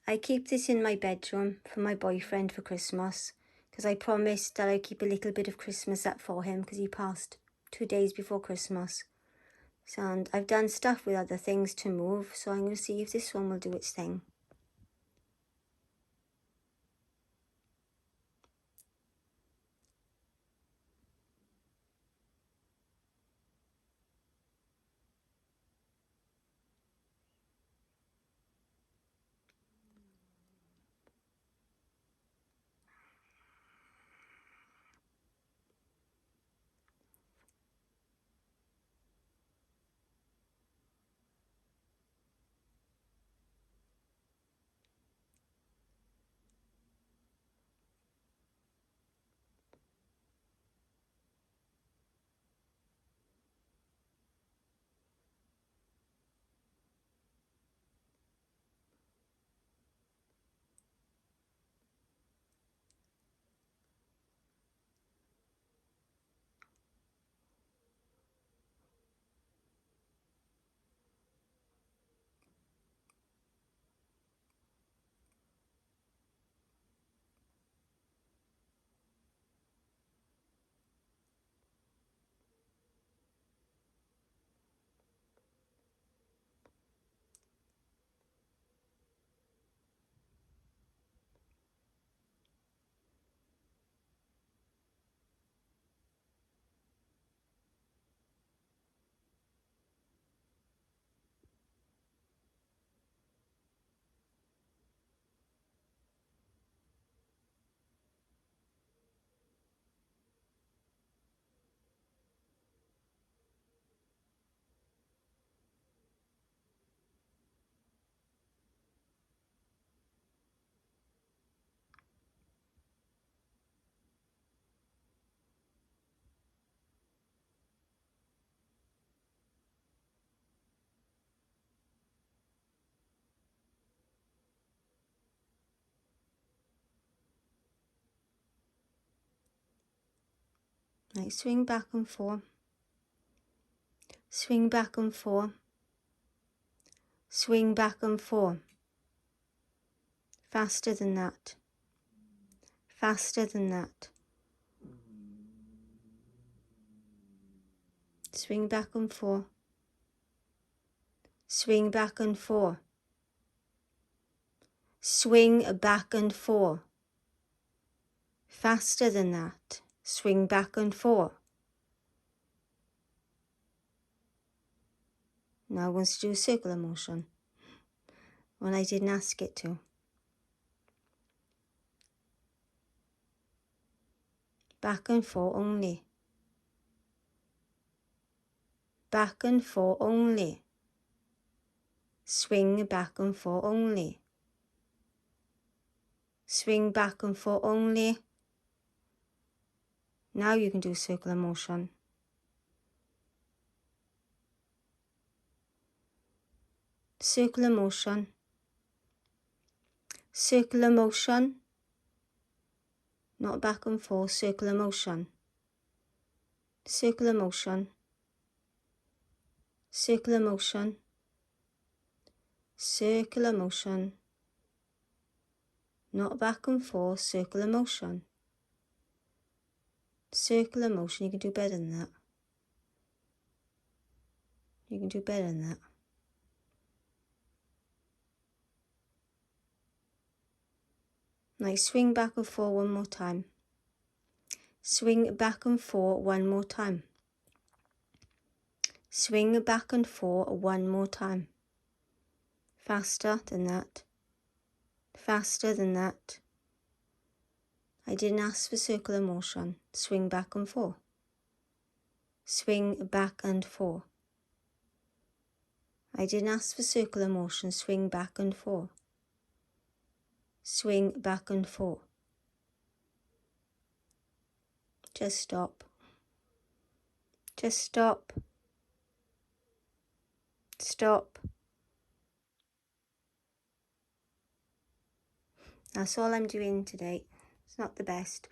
I keep this in my bedroom for my boyfriend for Christmas, because I promised that I'd keep a little bit of Christmas up for him, because he passed 2 days before Christmas. So, and I've done stuff with other things to move, so I'm going to see if this one will do its thing. Right, swing back and forth. Swing back and forth. Swing back and forth. Faster than that. Faster than that. Swing back and forth. Swing back and forth. Swing back and forth. Faster than that. Swing back and forth. Now I want to do a circular motion when I didn't ask it to. Back and forth only. Back and forth only. Swing back and forth only. Swing back and forth only. Now you can do circular motion. Circular motion. Circular motion. Not back and forth, circular motion. Circular motion. Circular motion. Circular motion. Not back and forth, circular motion. Circular motion, you can do better than that. You can do better than that. Now swing back and forth one more time. Swing back and forth one more time. Swing back and forth one more time. Faster than that. Faster than that. I didn't ask for circular motion. Swing back and forth. Swing back and forth. I didn't ask for circular motion. Swing back and forth. Swing back and forth. Just stop. Just stop. Stop. That's all I'm doing today. It's not the best.